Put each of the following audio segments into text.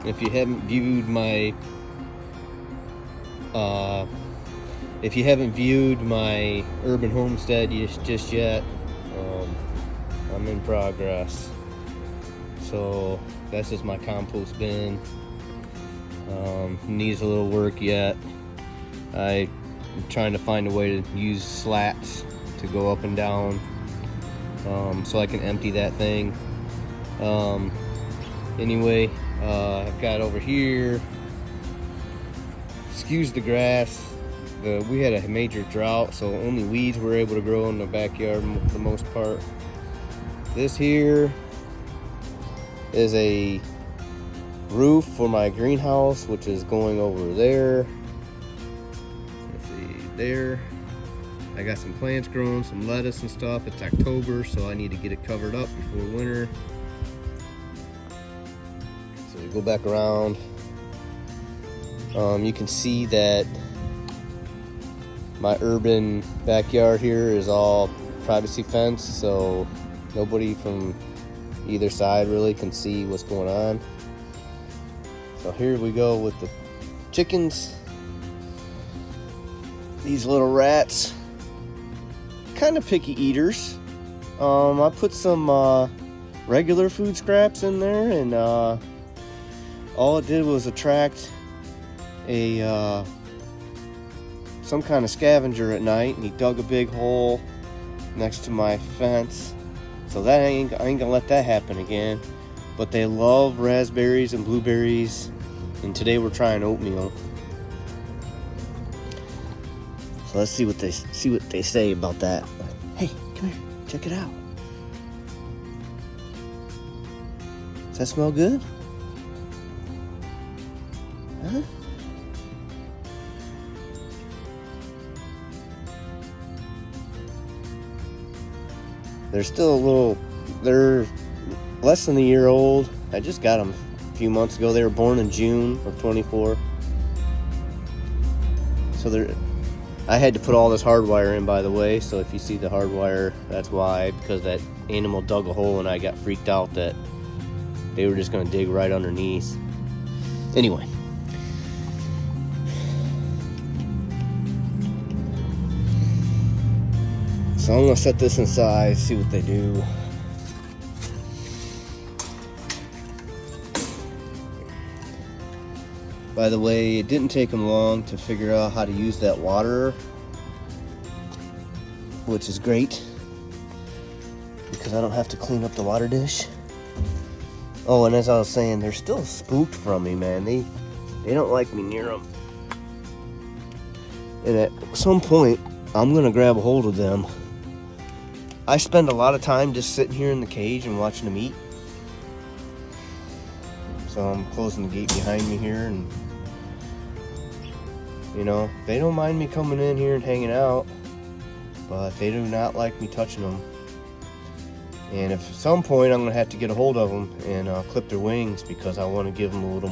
if you haven't viewed my urban homestead just yet, I'm in progress. So this is my compost bin. Needs a little work yet. I'm trying to find a way to use slats to go up and down, so I can empty that thing. Anyway, I've got over here, excuse the grass, we had a major drought, so only weeds were able to grow in the backyard for the most part. This here is a roof for my greenhouse, which is going over there. Let's see, there. I got some plants growing, some lettuce and stuff. It's October, so I need to get it covered up before winter. So we go back around. You can see that my urban backyard here is all privacy fence, so nobody from either side really can see what's going on. So here we go with the chickens. These little rats, kind of picky eaters. I put some regular food scraps in there, and all it did was attract a some kind of scavenger at night, and he dug a big hole next to my fence. So that I ain't gonna let that happen again. But they love raspberries and blueberries, and today we're trying oatmeal. So let's see what they say about that. Hey, come here, check it out. Does that smell good? Huh? They're still they're less than a year old. I just got them a few months ago. They were born in June of 24. So I had to put all this hardwire in, by the way. So if you see the hardwire, that's why, because that animal dug a hole and I got freaked out that they were just gonna dig right underneath. Anyway. So I'm gonna set this inside, see what they do. By the way, it didn't take them long to figure out how to use that water, which is great because I don't have to clean up the water dish. Oh, and as I was saying, they're still spooked from me, man. They don't like me near them. And at some point, I'm gonna grab a hold of them. I spend a lot of time just sitting here in the cage and watching them eat. So I'm closing the gate behind me here, and you know, they don't mind me coming in here and hanging out, but they do not like me touching them. And if at some point I'm gonna have to get a hold of them and clip their wings, because I want to give them a little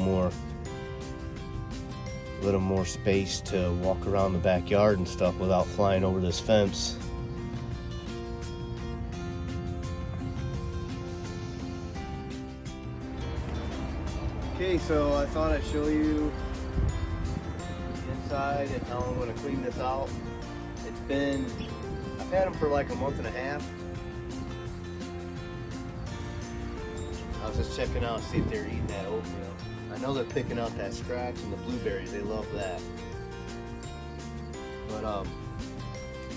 more space to walk around the backyard and stuff without flying over this fence. Okay, so I thought I'd show you inside and how I'm going to clean this out. I've had them for like a month and a half. I was just checking out to see if they're eating that oatmeal. I know they're picking out that scratch and the blueberries, they love that. But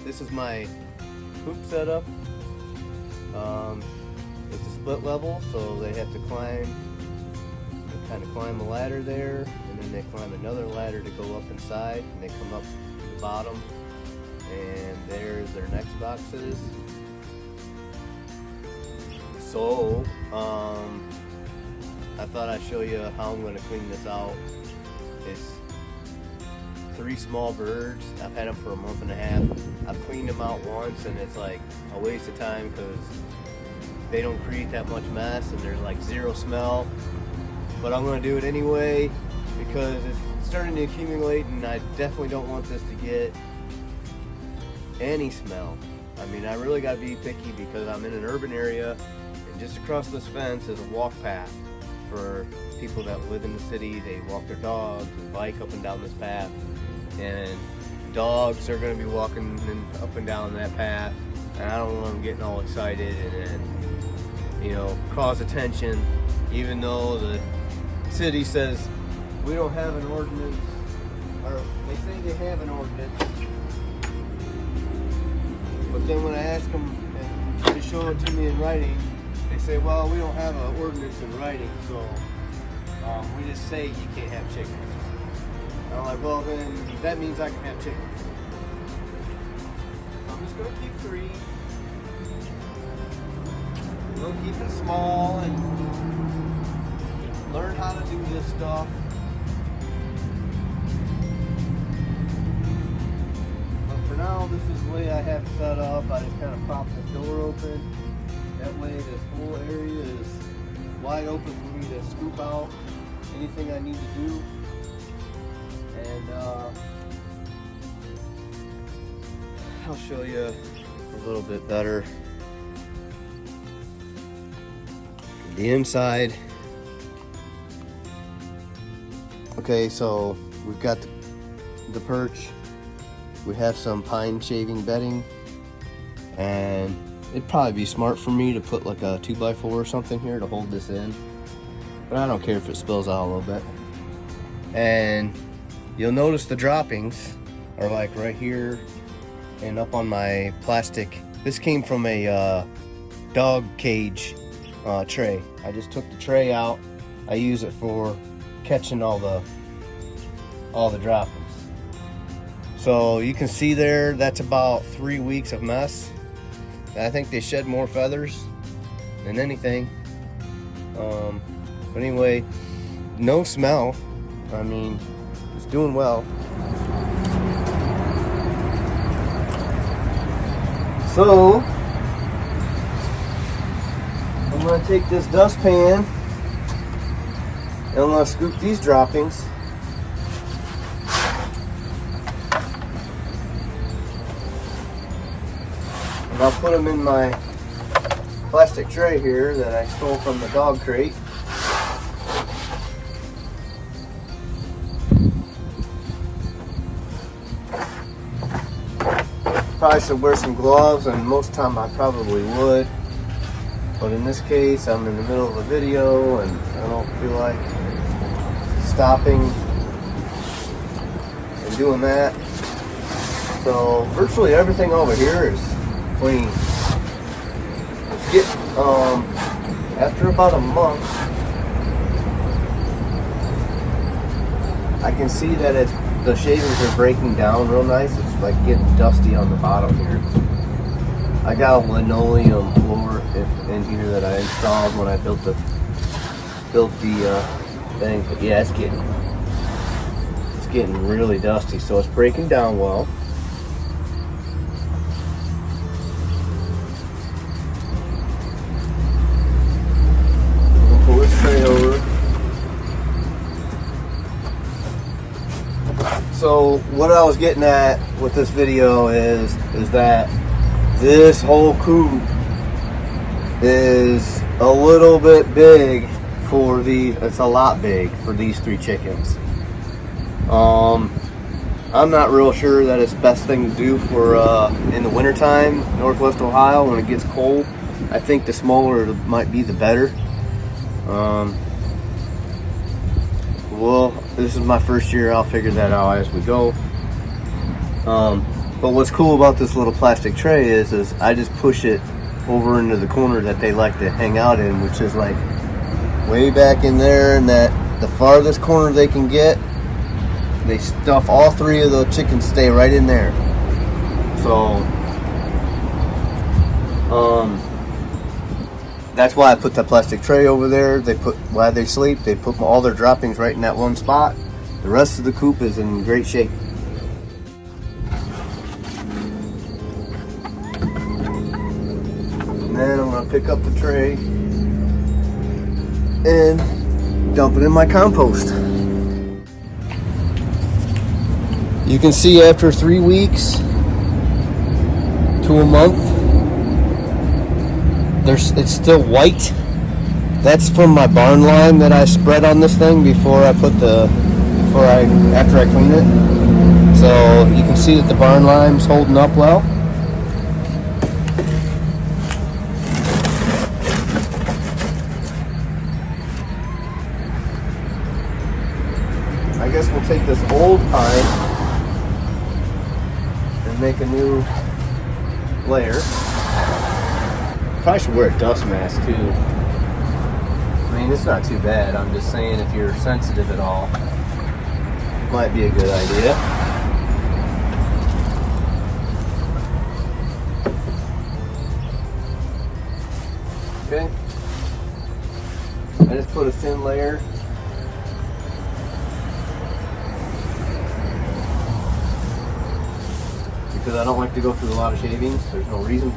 this is my coop setup. It's a split level, so they have to kind of climb a ladder there, and then they climb another ladder to go up inside, and they come up to the bottom, and there's their next boxes. So I thought I'd show you how I'm going to clean this out. It's 3 small birds. I've had them for a month and a half. I've cleaned them out once, and it's like a waste of time because they don't create that much mess, and there's like 0 smell. But I'm going to do it anyway because it's starting to accumulate, and I definitely don't want this to get any smell. I mean, I really got to be picky because I'm in an urban area, and just across this fence is a walk path for people that live in the city. They walk their dogs and bike up and down this path, and dogs are going to be walking up and down that path, and I don't want them getting all excited and then, you know, cause attention, even though the city says we don't have an ordinance, or they say they have an ordinance, but then when I ask them and they show it to me in writing, they say, well, we don't have an ordinance in writing, so we just say you can't have chickens. And I'm like, well, then that means I can have chickens. I'm just going to keep 3. We'll keep it small and learn how to do this stuff. But for now, this is the way I have it set up. I just kind of pop the door open. That way this whole area is wide open for me to scoop out anything I need to do. And I'll show you a little bit better the inside. Okay, so we've got the perch. We have some pine shaving bedding, and it'd probably be smart for me to put like a 2x4 or something here to hold this in, but I don't care if it spills out a little bit. And you'll notice the droppings are like right here and up on my plastic. This came from a dog cage tray. I just took the tray out. I use it for catching all the droppings. So you can see there, that's about 3 weeks of mess. I think they shed more feathers than anything. But anyway, no smell. I mean, it's doing well. So I'm gonna take this dustpan and I'm gonna scoop these droppings. And I'll put them in my plastic tray here that I stole from the dog crate. Probably should wear some gloves, and most of the time I probably would. But in this case, I'm in the middle of a video and I don't feel like stopping and doing that. So virtually everything over here is clean. After about a month, I can see that the shavings are breaking down real nice. It's like getting dusty on the bottom here. I got a linoleum floor in here that I installed when I built the thing. But yeah, it's getting really dusty, so it's breaking down well. Pull this tray over. So what I was getting at with this video is that this whole coop is a little bit big for it's a lot big for these 3 chickens. I'm not real sure that it's the best thing to do for in the wintertime, Northwest Ohio, when it gets cold. I think the smaller might be the better. Well, this is my first year. I'll figure that out as we go. But what's cool about this little plastic tray is I just push it over into the corner that they like to hang out in, which is like way back in there, and that the farthest corner they can get, they stuff all 3 of the chickens, stay right in there. So that's why I put that plastic tray over there. While they sleep, they put all their droppings right in that one spot. The rest of the coop is in great shape. And then I'm gonna pick up the tray and dump it in my compost. You can see after 3 weeks to a month, it's still white. That's from my barn lime that I spread on this thing after I clean it. So you can see that the barn lime's holding up well. I guess we'll take this old pine and make a new layer. Probably should wear a dust mask too. I mean, it's not too bad. I'm just saying, if you're sensitive at all, might be a good idea. Okay. I just put a thin layer. Because I don't like to go through a lot of shavings. There's no reason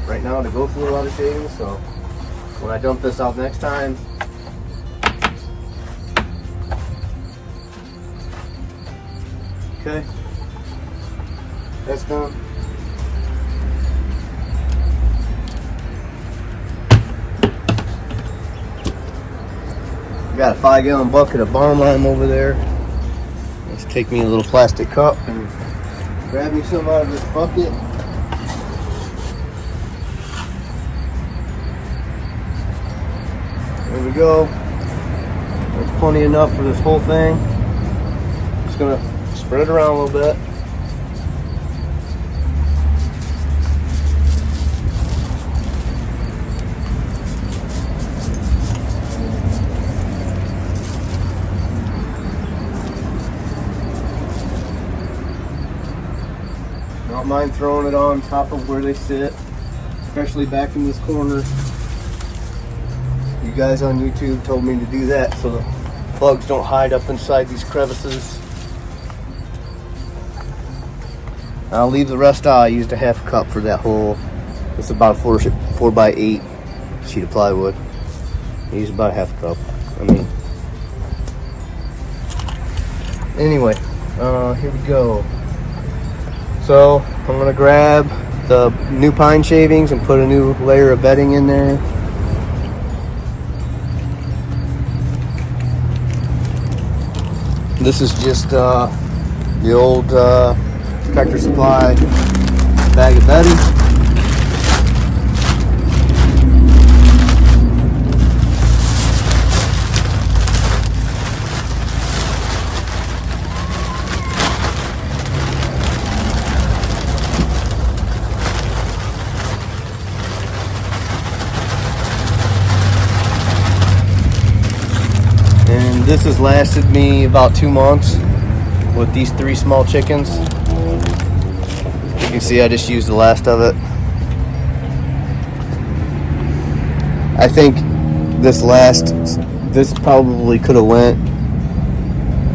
right now to go through a lot of shavings, so when I dump this out next time, okay, that's done. Got a 5-gallon bucket of barn lime over there. Let's take me a little plastic cup and grab me some out of this bucket. There we go. That's plenty enough for this whole thing. Just gonna spread it around a little bit. Don't mind throwing it on top of where they sit, especially back in this corner. You guys on YouTube told me to do that so the bugs don't hide up inside these crevices. I'll leave the rest out. I used a half cup for that whole, it's about 4x8 sheet of plywood. I used about a half cup. I mean, anyway, here we go. So I'm gonna grab the new pine shavings and put a new layer of bedding in there. This is just the old Tractor Supply bag of bedding. And this has lasted me about 2 months with these 3 small chickens. You can see I just used the last of it. I think this probably could have went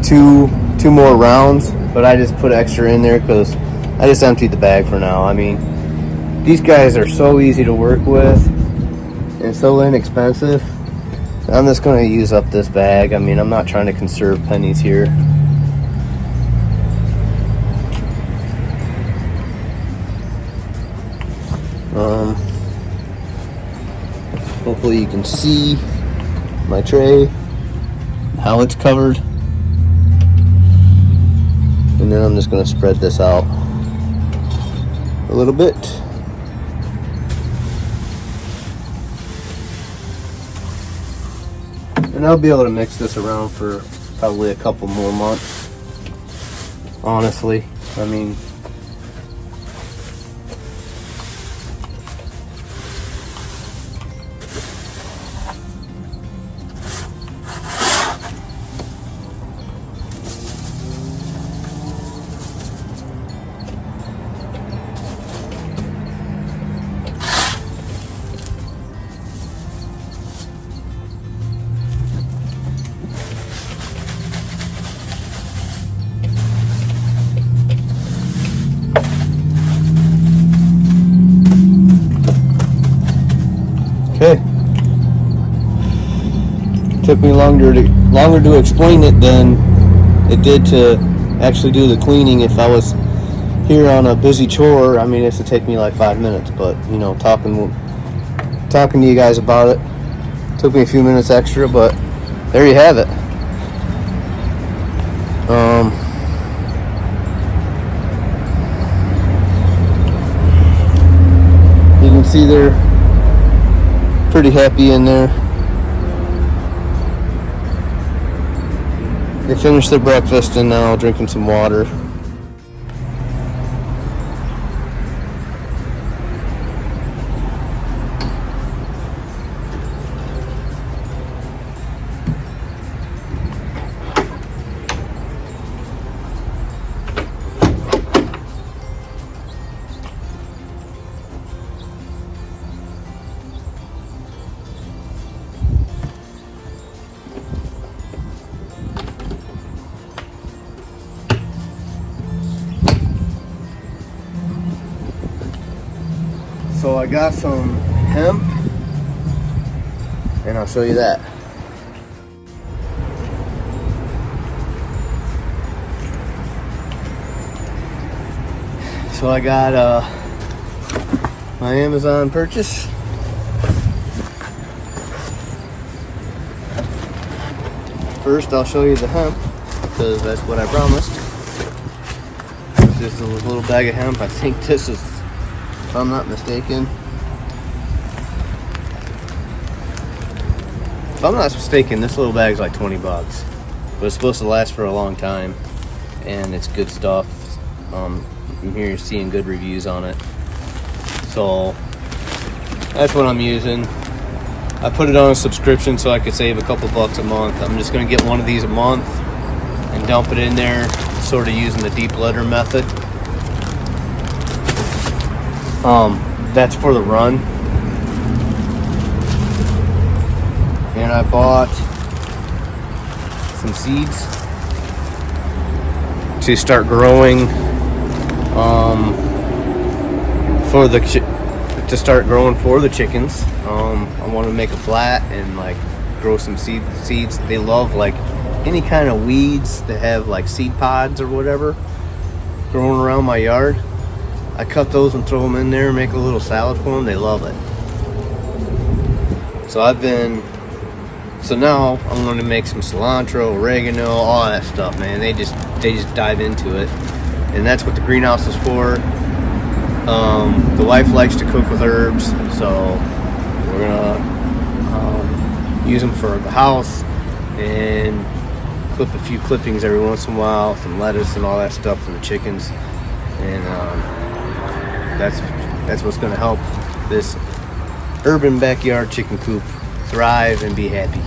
two more rounds, but I just put extra in there because I just emptied the bag for now. I mean, these guys are so easy to work with and so inexpensive. I'm just going to use up this bag. I mean, I'm not trying to conserve pennies here. Hopefully you can see my tray, how it's covered. And then I'm just going to spread this out a little bit. And I'll be able to mix this around for probably a couple more months. Honestly, I mean, okay. Took me longer to explain it than it did to actually do the cleaning. If I was here on a busy chore, I mean, this would take me like 5 minutes. But you know, talking to you guys about it Took me a few minutes extra, but there you have it. You can see they're pretty happy in there. They finished their breakfast and now drinking some water. So I got some hemp, and I'll show you that. So I got my Amazon purchase. First I'll show you the hemp, because that's what I promised. This is a little bag of hemp. I think this is, if I'm not mistaken, this little bag's like 20 bucks. But it's supposed to last for a long time, and it's good stuff. I'm here seeing good reviews on it. So that's what I'm using. I put it on a subscription so I could save a couple bucks a month. I'm just gonna get one of these a month and dump it in there, sort of using the deep letter method. That's for the run. And I bought some seeds to start growing for the chickens. I want to make a flat and like grow some seeds. They love like any kind of weeds that have like seed pods or whatever growing around my yard. I cut those and throw them in there and make a little salad for them. They love it. So now I'm going to make some cilantro, oregano, all that stuff, man. They just dive into it, and that's what the greenhouse is for. The wife likes to cook with herbs, so we're gonna use them for the house and clip a few clippings every once in a while, some lettuce and all that stuff for the chickens, and that's what's going to help this urban backyard chicken coop thrive and be happy.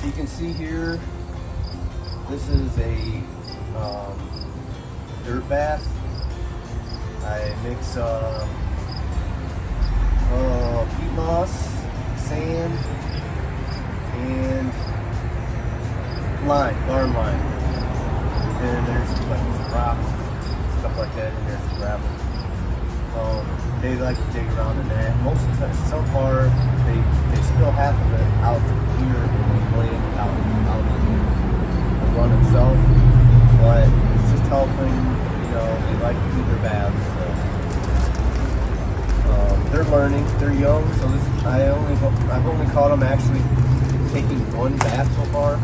You can see here, this is a dirt bath. I mix peat moss, sand, and barn lime. And there's like some rocks, stuff like that, and there's some gravel. They like to dig around in that. Most of the time, so far, they spill half of it out here and they blame it out in the run itself. But it's just helping, they like to do their baths. So. They're learning, they're young, so I've only caught them actually taking one bath so far.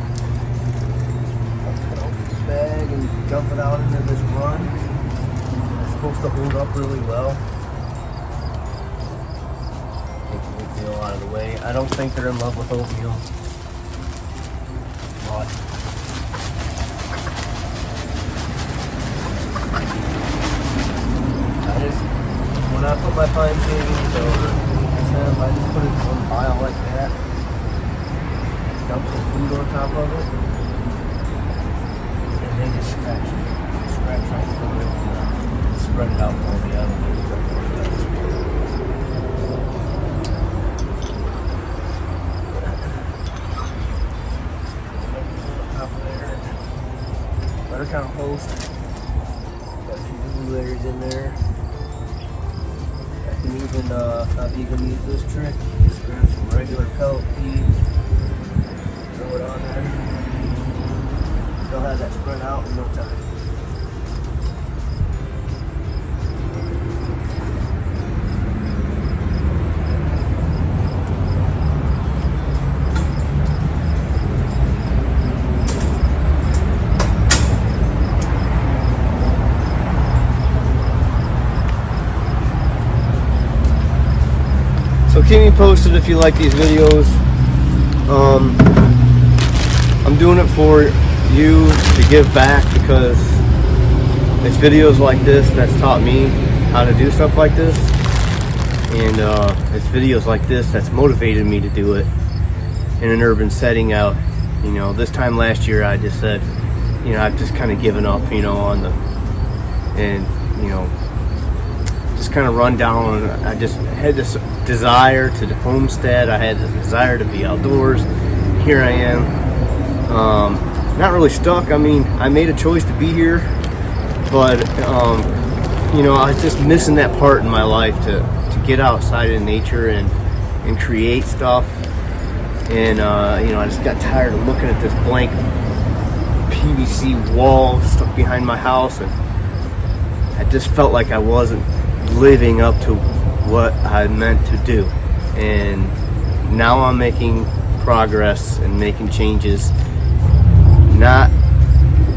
I'll open this bag and dump it out into this run. It's supposed to hold up really well. Out of the way. I don't think they're in love with oatmeal, but when I put my pine shavings over I just put it in one pile like that, dump some food on top of it, and they just scratch right through it and spread it out for me. I don't need to spread it out. better compost. Got a few blueberries in there. I can even, if you're gonna use this trick, just grab some regular pellet feed, throw it on there. They'll have that spread out in no time. So keep me posted if you like these videos. I'm doing it for you to give back, because it's videos like this that's taught me how to do stuff like this, and it's videos like this that's motivated me to do it in an urban setting out. You know, this time last year I just said, you know, I've just kind of given up, you know, on the, and you know, just kind of run down. I just had this desire to homestead. I had this desire to be outdoors. Here I am, not really stuck. I mean, I made a choice to be here, but you know, I was just missing that part in my life to get outside in nature and create stuff. And you know, I just got tired of looking at this blank PVC wall stuck behind my house, and I just felt like I wasn't living up to what I meant to do. And now I'm making progress and making changes, not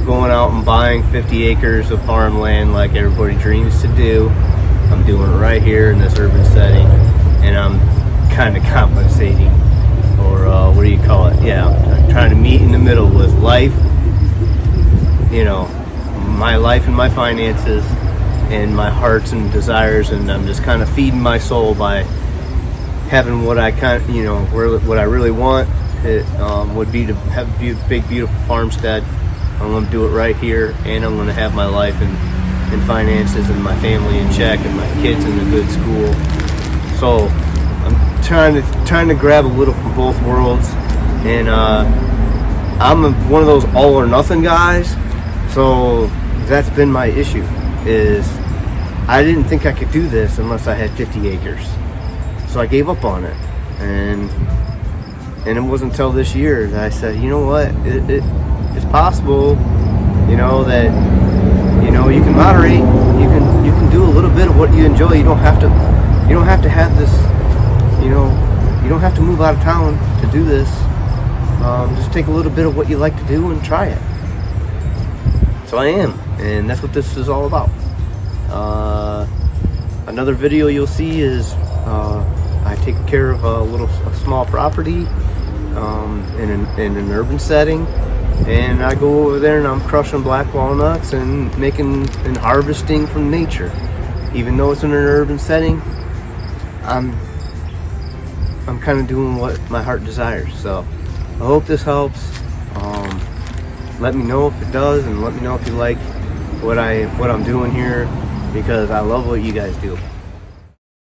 going out and buying 50 acres of farmland like everybody dreams to do. I'm doing it right here in this urban setting, and I'm kind of compensating, or what do you call it? Yeah, I'm trying to meet in the middle with life, you know, my life and my finances and my hearts and desires, and I'm just kind of feeding my soul by having what I kind of, you know, what I really want. It would be to have a big, beautiful farmstead. I'm going to do it right here, and I'm going to have my life and finances and my family in check, and my kids in a good school. So I'm trying to grab a little from both worlds, and I'm one of those all or nothing guys. So that's been my issue, is I didn't think I could do this unless I had 50 acres. So I gave up on it, and it wasn't until this year that I said, you know what, it's possible, you know, that, you know, you can moderate, you can do a little bit of what you enjoy. You don't have to have this, you know, you don't have to move out of town to do this. Just take a little bit of what you like to do and try it. So I am, and that's what this is all about. Another video you'll see is I take care of a small property in an urban setting, and I go over there and I'm crushing black walnuts and making and harvesting from nature. Even though it's in an urban setting, I'm kind of doing what my heart desires. So I hope this helps. Let me know if it does, and let me know if you like what I'm doing here, because I love what you guys do.